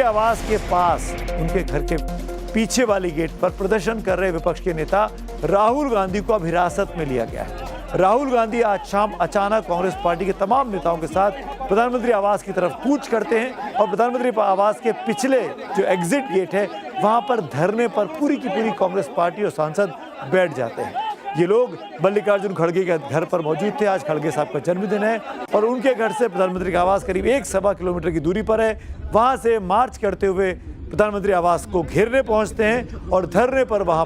आवास के पास उनके घर के पीछे वाली गेट पर प्रदर्शन कर रहे विपक्ष के नेता राहुल गांधी को अब हिरासत में लिया गया है। राहुल गांधी आज शाम अचानक कांग्रेस पार्टी के तमाम नेताओं के साथ प्रधानमंत्री आवास की तरफ कूच करते हैं और प्रधानमंत्री आवास के पिछले जो एग्जिट गेट है वहां पर धरने पर पूरी की पूरी कांग्रेस पार्टी और सांसद बैठ जाते हैं। ये लोग मल्लिकार्जुन खड़गे के घर पर मौजूद थे। आज खड़गे साहब का जन्मदिन है और उनके घर से प्रधानमंत्री का आवास करीब 1.25 किलोमीटर की दूरी पर है। वहां से मार्च करते हुए प्रधानमंत्री आवास को घेरने पहुंचते हैं और धरने पर वहां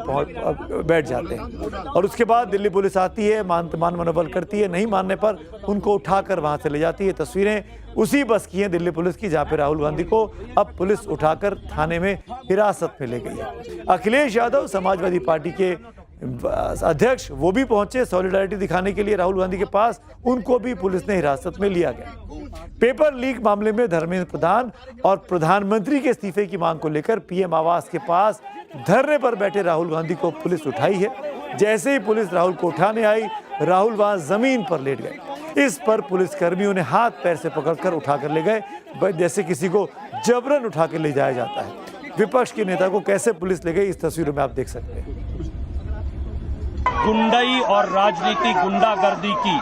बैठ जाते हैं और उसके बाद दिल्ली पुलिस आती है, मान मनोबल करती है, नहीं मानने पर उनको उठाकर वहां से ले जाती है। तस्वीरें उसी बस की हैं दिल्ली पुलिस की, जहां पे राहुल गांधी को अब पुलिस उठाकर थाने में हिरासत में ले गई है। अखिलेश यादव समाजवादी पार्टी के अध्यक्ष वो भी पहुंचे सॉलिडारिटी दिखाने के लिए राहुल गांधी के पास, उनको भी पुलिस ने हिरासत में लिया गया। पेपर लीक मामले में धर्मेंद्र प्रधान और प्रधानमंत्री के इस्तीफे की मांग को लेकर पीएम आवास के पास धरने पर बैठे राहुल गांधी को पुलिस उठाई है। जैसे ही पुलिस राहुल को उठाने आई, राहुल वहां जमीन पर लेट गए। इस पर पुलिस कर्मियों ने हाथ पैर से पकड़कर उठाकर ले गए, जैसे किसी को जबरन उठा के ले जाया जाता है। विपक्ष के नेता को कैसे पुलिस ले गई, इस तस्वीरों में आप देख सकते हैं। गुंडाई और राजनीति गुंडागर्दी की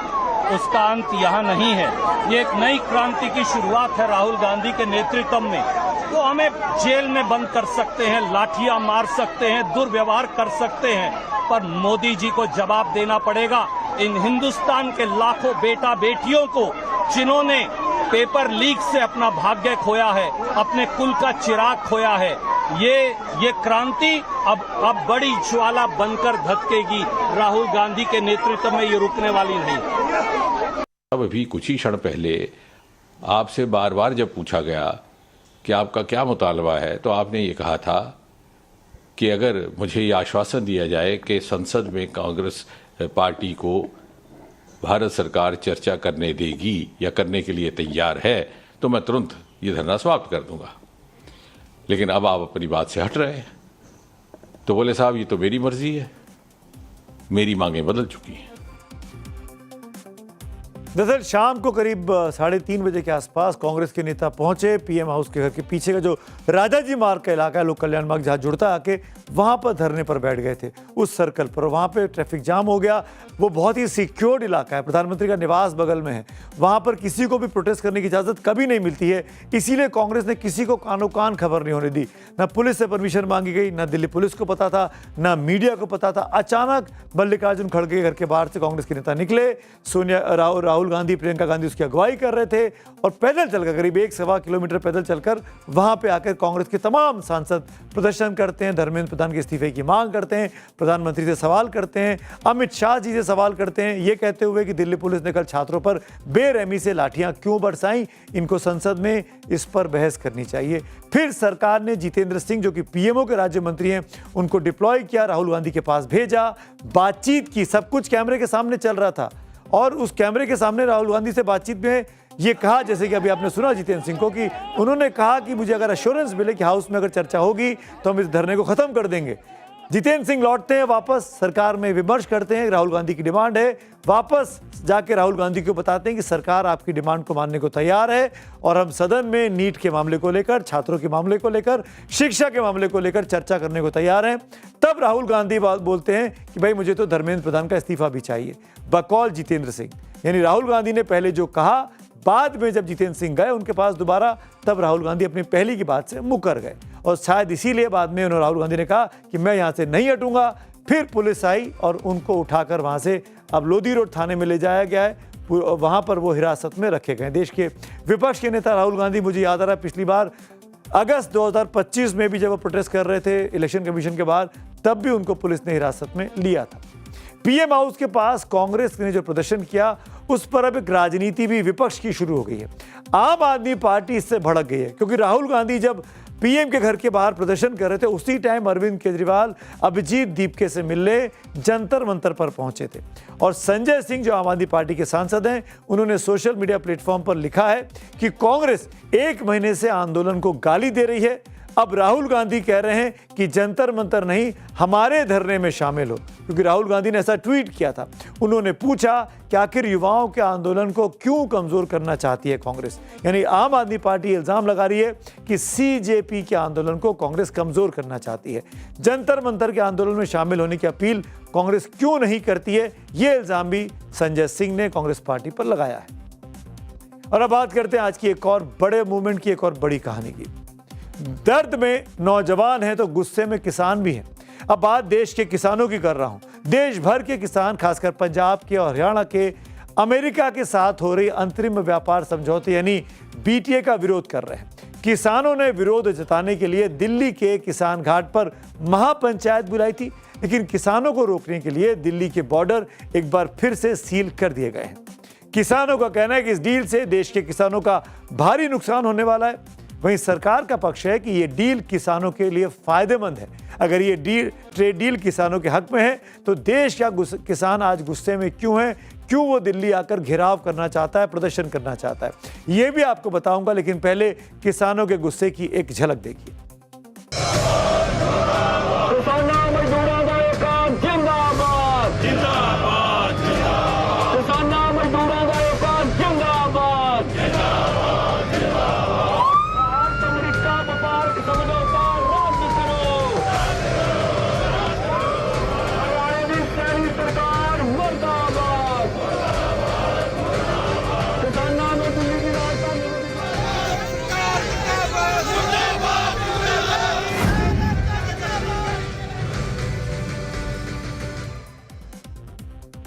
उसका अंत यहाँ नहीं है। ये एक नई क्रांति की शुरुआत है राहुल गांधी के नेतृत्व में। वो हमें जेल में बंद कर सकते हैं, लाठियां मार सकते हैं, दुर्व्यवहार कर सकते हैं, पर मोदी जी को जवाब देना पड़ेगा इन हिंदुस्तान के लाखों बेटा बेटियों को जिन्होंने पेपर लीक से अपना भाग्य खोया है, अपने कुल का चिराग खोया है। ये क्रांति अब बड़ी ज्वाला बनकर धधकेगी। राहुल गांधी के नेतृत्व में ये रुकने वाली नहीं। अब अभी कुछ ही क्षण पहले आपसे बार बार जब पूछा गया कि आपका क्या मुतालबा है, तो आपने ये कहा था कि अगर मुझे ये आश्वासन दिया जाए कि संसद में कांग्रेस पार्टी को भारत सरकार चर्चा करने देगी या करने के लिए तैयार है, तो मैं तुरंत ये धरना समाप्त कर दूंगा। लेकिन अब आप अपनी बात से हट रहे हैं। तो बोले साहब ये तो मेरी मर्जी है, मेरी मांगें बदल चुकी हैं। दरअसल शाम को करीब 3:30 बजे के आसपास कांग्रेस के नेता पहुंचे पीएम हाउस के घर के पीछे का जो राजाजी मार्ग का इलाका है, लोक कल्याण मार्ग जहां जुड़ता है, आके वहां पर धरने पर बैठ गए थे उस सर्कल पर। वहां पे ट्रैफिक जाम हो गया। वो बहुत ही सिक्योर्ड इलाका है, प्रधानमंत्री का निवास बगल में है, वहां पर किसी को भी प्रोटेस्ट करने की इजाजत कभी नहीं मिलती है। इसीलिए कांग्रेस ने किसी को कानो कान खबर नहीं होने दी। ना पुलिस से परमिशन मांगी गई, ना दिल्ली पुलिस को पता था, ना मीडिया को पता था। अचानक मल्लिकार्जुन खड़गे के घर के बाहर से कांग्रेस के नेता निकले। राहुल गांधी, प्रियंका गांधी उसकी अगुवाई कर रहे थे और पैदल चलकर करीब 1.25 किलोमीटर पैदल चलकर वहां पे आकर कांग्रेस के तमाम सांसद प्रदर्शन करते हैं, धर्मेंद्र प्रधान के इस्तीफे की मांग करते हैं, प्रधानमंत्री से सवाल करते हैं, अमित शाह जी से सवाल करते हैं, ये कहते हुए कि दिल्ली पुलिस ने कल छात्रों पर बेरहमी से लाठियां क्यों बरसाई, इनको संसद में इस पर बहस करनी चाहिए। फिर सरकार ने जितेंद्र सिंह, जो कि पीएमओ के राज्य मंत्री हैं, उनको डिप्लॉय किया, राहुल गांधी के पास भेजा, बातचीत की। सब कुछ कैमरे के सामने चल रहा था और उस कैमरे के सामने राहुल गांधी से बातचीत में ये कहा, जैसे कि अभी आपने सुना जितेंद्र सिंह को, कि उन्होंने कहा कि मुझे अगर एश्योरेंस मिले कि हाउस में अगर चर्चा होगी तो हम इस धरने को खत्म कर देंगे। जितेंद्र सिंह लौटते हैं वापस, सरकार में विमर्श करते हैं, राहुल गांधी की डिमांड है, वापस जाके राहुल गांधी को बताते हैं कि सरकार आपकी डिमांड को मानने को तैयार है और हम सदन में नीट के मामले को लेकर, छात्रों के मामले को लेकर, शिक्षा के मामले को लेकर चर्चा करने को तैयार हैं। तब राहुल गांधी बोलते हैं कि भाई मुझे तो धर्मेंद्र प्रधान का इस्तीफा भी चाहिए, बकौल जितेंद्र सिंह। यानी राहुल गांधी ने पहले जो कहा, बाद में जब जितेंद्र सिंह गए उनके पास दोबारा, तब राहुल गांधी अपनी पहली की बात से मुकर गए और शायद इसीलिए बाद में राहुल गांधी ने कहा कि मैं यहां से नहीं हटूंगा। फिर पुलिस आई और उनको उठाकर वहां से अब लोधी रोड थाने में ले जाया गया है। वहां पर वो हिरासत में रखे गए। देश के विपक्ष के नेता राहुल गांधी, मुझे याद आ रहा है पिछली बार अगस्त 2025 में भी जब वो प्रोटेस्ट कर रहे थे इलेक्शन कमीशन के बाद, तब भी उनको पुलिस ने हिरासत में लिया था। पीएम हाउस के पास कांग्रेस ने जो प्रदर्शन किया, उस पर अब एक राजनीति भी विपक्ष की शुरू हो गई है। आम आदमी पार्टी इससे भड़क गई है, क्योंकि राहुल गांधी जब पीएम के घर के बाहर प्रदर्शन कर रहे थे, उसी टाइम अरविंद केजरीवाल अभिजीत दीपके से मिलने जंतर मंतर पर पहुंचे थे। और संजय सिंह, जो आम आदमी पार्टी के सांसद हैं, उन्होंने सोशल मीडिया प्लेटफॉर्म पर लिखा है कि कांग्रेस 1 महीने से आंदोलन को गाली दे रही है, अब राहुल गांधी कह रहे हैं कि जंतर मंतर नहीं, हमारे धरने में शामिल हो, क्योंकि राहुल गांधी ने ऐसा ट्वीट किया था। उन्होंने पूछा कि आखिर युवाओं के आंदोलन को क्यों कमजोर करना चाहती है कांग्रेस। यानी आम आदमी पार्टी इल्जाम लगा रही है कि सीजेपी के आंदोलन को कांग्रेस कमजोर करना चाहती है। जंतर मंतर के आंदोलन में शामिल होने की अपील कांग्रेस क्यों नहीं करती है, ये इल्जाम भी संजय सिंह ने कांग्रेस पार्टी पर लगाया है। और अब बात करते हैं आज की एक और बड़े मूवमेंट की, एक और बड़ी कहानी की। दर्द में नौजवान हैं तो गुस्से में किसान भी हैं। अब बात देश के किसानों की कर रहा हूं। देश भर के किसान, खासकर पंजाब के और हरियाणा के, अमेरिका के साथ हो रही अंतरिम व्यापार समझौते यानी बीटीए का विरोध कर रहे हैं। किसानों ने विरोध जताने के लिए दिल्ली के किसान घाट पर महापंचायत बुलाई थी, लेकिन किसानों को रोकने के लिए दिल्ली के बॉर्डर एक बार फिर से सील कर दिए गए हैं। किसानों का कहना है कि इस डील से देश के किसानों का भारी नुकसान होने वाला है। वहीं सरकार का पक्ष है कि ये डील किसानों के लिए फायदेमंद है। अगर ये ट्रेड डील किसानों के हक में है तो देश का किसान आज गुस्से में क्यों है, क्यों वो दिल्ली आकर घेराव करना चाहता है, प्रदर्शन करना चाहता है, ये भी आपको बताऊंगा। लेकिन पहले किसानों के गुस्से की एक झलक देखिए।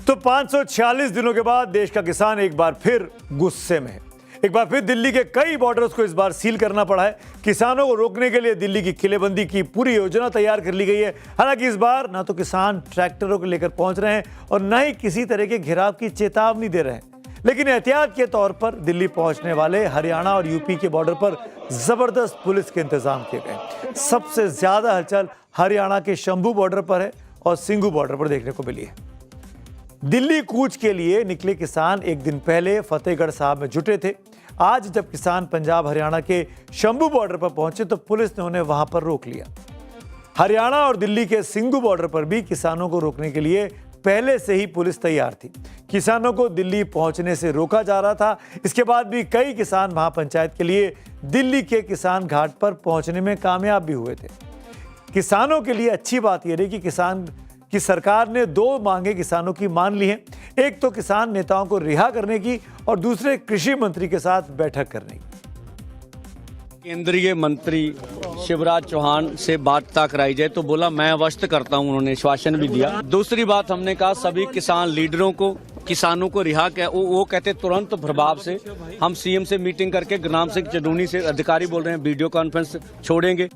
तो 546 दिनों के बाद देश का किसान एक बार फिर गुस्से में है। एक बार फिर दिल्ली के कई बॉर्डर्स को इस बार सील करना पड़ा है। किसानों को रोकने के लिए दिल्ली की किलेबंदी की पूरी योजना तैयार कर ली गई है। हालांकि इस बार ना तो किसान ट्रैक्टरों को लेकर पहुंच रहे हैं और न ही किसी तरह के घेराव की चेतावनी दे रहे हैं, लेकिन एहतियात के तौर पर दिल्ली पहुंचने वाले हरियाणा और यूपी के बॉर्डर पर जबरदस्त पुलिस के इंतजाम किए गए। सबसे ज्यादा हलचल हरियाणा के शंभू बॉर्डर पर है और सिंघू बॉर्डर पर देखने को मिली है। दिल्ली कूच के लिए निकले किसान एक दिन पहले फतेहगढ़ साहब में जुटे थे। आज जब किसान पंजाब हरियाणा के शंभू बॉर्डर पर पहुंचे तो पुलिस ने उन्हें वहां पर रोक लिया। हरियाणा और दिल्ली के सिंघू बॉर्डर पर भी किसानों को रोकने के लिए पहले से ही पुलिस तैयार थी। किसानों को दिल्ली पहुंचने से रोका जा रहा था। इसके बाद भी कई किसान महापंचायत के लिए दिल्ली के किसान घाट पर पहुंचने में कामयाब भी हुए थे। किसानों के लिए अच्छी बात यह रही कि सरकार ने दो मांगे किसानों की मान ली हैं। एक तो किसान नेताओं को रिहा करने की और दूसरे कृषि मंत्री के साथ बैठक करने की। केंद्रीय मंत्री शिवराज चौहान से वार्ता कराई जाए तो बोला मैं अवश्य करता हूं, उन्होंने आश्वासन भी दिया। दूसरी बात हमने कहा सभी किसान लीडरों को किसानों को रिहा किया। वो कहते तुरंत प्रभाव से हम सीएम से मीटिंग करके गुरनाम सिंह चडूनी से अधिकारी बोल रहे हैं वीडियो कॉन्फ्रेंस छोड़ेंगे।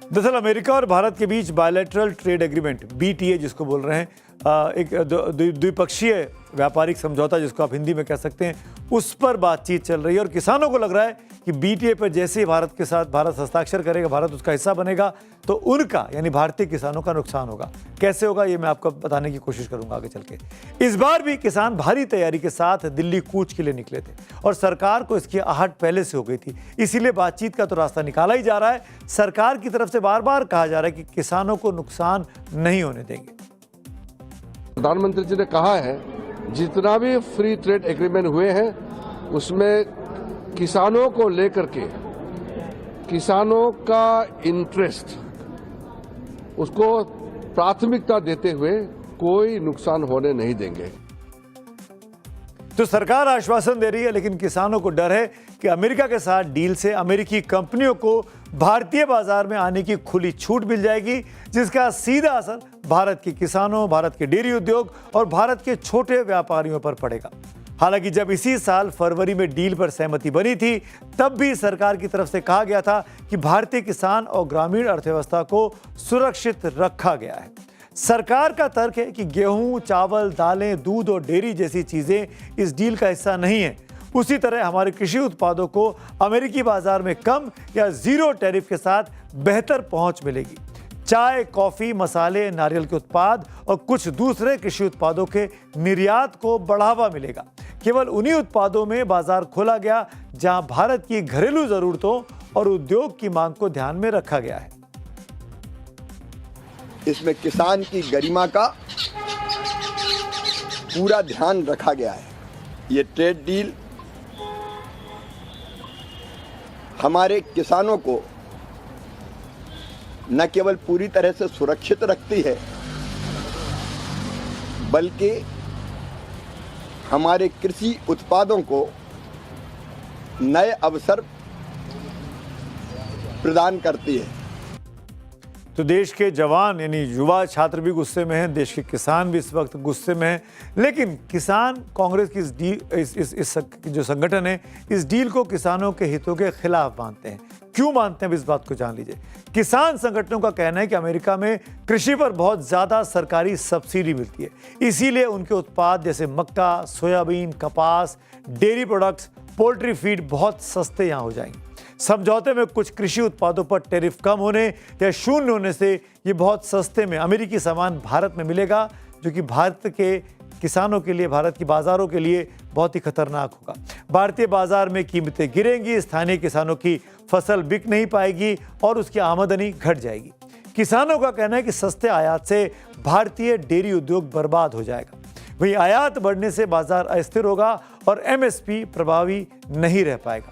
दरअसल अमेरिका और भारत के बीच बायलैटरल ट्रेड एग्रीमेंट बीटीए जिसको बोल रहे हैं, एक द्विपक्षीय व्यापारिक समझौता जिसको आप हिंदी में कह सकते हैं, उस पर बातचीत चल रही है। और किसानों को लग रहा है कि बीटीए पर जैसे ही भारत के साथ भारत हस्ताक्षर करेगा, भारत उसका हिस्सा बनेगा, तो उनका यानी भारतीय किसानों का नुकसान होगा। कैसे होगा ये मैं आपको बताने की कोशिश करूंगा आगे चल के। इस बार भी किसान भारी तैयारी के साथ दिल्ली कूच के लिए निकले थे और सरकार को इसकी आहट पहले से हो गई थी, इसीलिए बातचीत का तो रास्ता निकाला ही जा रहा है। सरकार की तरफ से बार बार कहा जा रहा है कि किसानों को नुकसान नहीं होने देंगे। प्रधानमंत्री जी ने कहा है जितना भी फ्री ट्रेड एग्रीमेंट हुए हैं उसमें किसानों को लेकर के, किसानों का इंटरेस्ट, उसको प्राथमिकता देते हुए कोई नुकसान होने नहीं देंगे। तो सरकार आश्वासन दे रही है, लेकिन किसानों को डर है कि अमेरिका के साथ डील से अमेरिकी कंपनियों को भारतीय बाजार में आने की खुली छूट मिल जाएगी, जिसका सीधा असर भारत के किसानों, भारत के डेयरी उद्योग और भारत के छोटे व्यापारियों पर पड़ेगा। हालांकि जब इसी साल फरवरी में डील पर सहमति बनी थी, तब भी सरकार की तरफ से कहा गया था कि भारतीय किसान और ग्रामीण अर्थव्यवस्था को सुरक्षित रखा गया है। सरकार का तर्क है कि गेहूं, चावल, दालें, दूध और डेयरी जैसी चीजें इस डील का हिस्सा नहीं है। उसी तरह हमारे कृषि उत्पादों को अमेरिकी बाजार में कम या जीरो टैरिफ के साथ बेहतर पहुंच मिलेगी। चाय, कॉफी, मसाले, नारियल के उत्पाद और कुछ दूसरे कृषि उत्पादों के निर्यात को बढ़ावा मिलेगा। केवल उन्हीं उत्पादों में बाजार खोला गया जहां भारत की घरेलू जरूरतों और उद्योग की मांग को ध्यान में रखा गया है। इसमें किसान की गरिमा का पूरा ध्यान रखा गया है। ये ट्रेड डील हमारे किसानों को न केवल पूरी तरह से सुरक्षित रखती है, बल्कि हमारे कृषि उत्पादों को नए अवसर प्रदान करती है। तो देश के जवान यानी युवा छात्र भी गुस्से में हैं, देश के किसान भी इस वक्त गुस्से में हैं, लेकिन किसान कांग्रेस की इस जो संगठन है इस डील को किसानों के हितों के खिलाफ मानते हैं। क्यों मानते हैं, इस बात को जान लीजिए। किसान संगठनों का कहना है कि अमेरिका में कृषि पर बहुत ज़्यादा सरकारी सब्सिडी मिलती है, इसीलिए उनके उत्पाद जैसे मक्का, सोयाबीन, कपास, डेयरी प्रोडक्ट्स, पोल्ट्री फीड बहुत सस्ते यहाँ हो जाएंगे। समझौते में कुछ कृषि उत्पादों पर टैरिफ कम होने या शून्य होने से ये बहुत सस्ते में अमेरिकी सामान भारत में मिलेगा, जो कि भारत के किसानों के लिए, भारत की बाज़ारों के लिए बहुत ही खतरनाक होगा। भारतीय बाज़ार में कीमतें गिरेंगी, स्थानीय किसानों की फसल बिक नहीं पाएगी और उसकी आमदनी घट जाएगी। किसानों का कहना है कि सस्ते आयात से भारतीय डेयरी उद्योग बर्बाद हो जाएगा। वहीं आयात बढ़ने से बाजार अस्थिर होगा और एमएसपी प्रभावी नहीं रह पाएगा।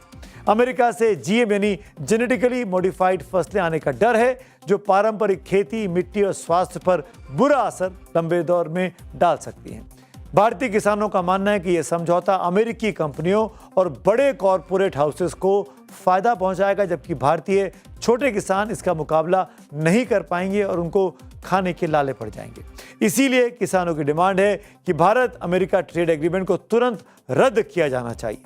अमेरिका से जीएम यानी जेनेटिकली मॉडिफाइड फसलें आने का डर है, जो पारंपरिक खेती, मिट्टी और स्वास्थ्य पर बुरा असर लंबे दौर में डाल सकती हैं। भारतीय किसानों का मानना है कि यह समझौता अमेरिकी कंपनियों और बड़े कॉरपोरेट हाउसेस को फायदा पहुंचाएगा, जबकि भारतीय छोटे किसान इसका मुकाबला नहीं कर पाएंगे और उनको खाने के लाले पड़ जाएंगे। इसीलिए किसानों की डिमांड है कि भारत अमेरिका ट्रेड एग्रीमेंट को तुरंत रद्द किया जाना चाहिए।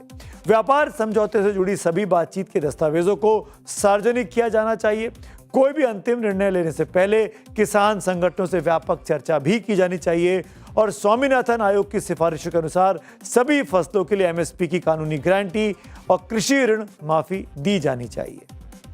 व्यापार समझौते से जुड़ी सभी बातचीत के दस्तावेजों को सार्वजनिक किया जाना चाहिए। कोई भी अंतिम निर्णय लेने से पहले किसान संगठनों से व्यापक चर्चा भी की जानी चाहिए और स्वामीनाथन आयोग की सिफारिशों के अनुसार सभी फसलों के लिए एमएसपी की कानूनी गारंटी और कृषि ऋण माफी दी जानी चाहिए।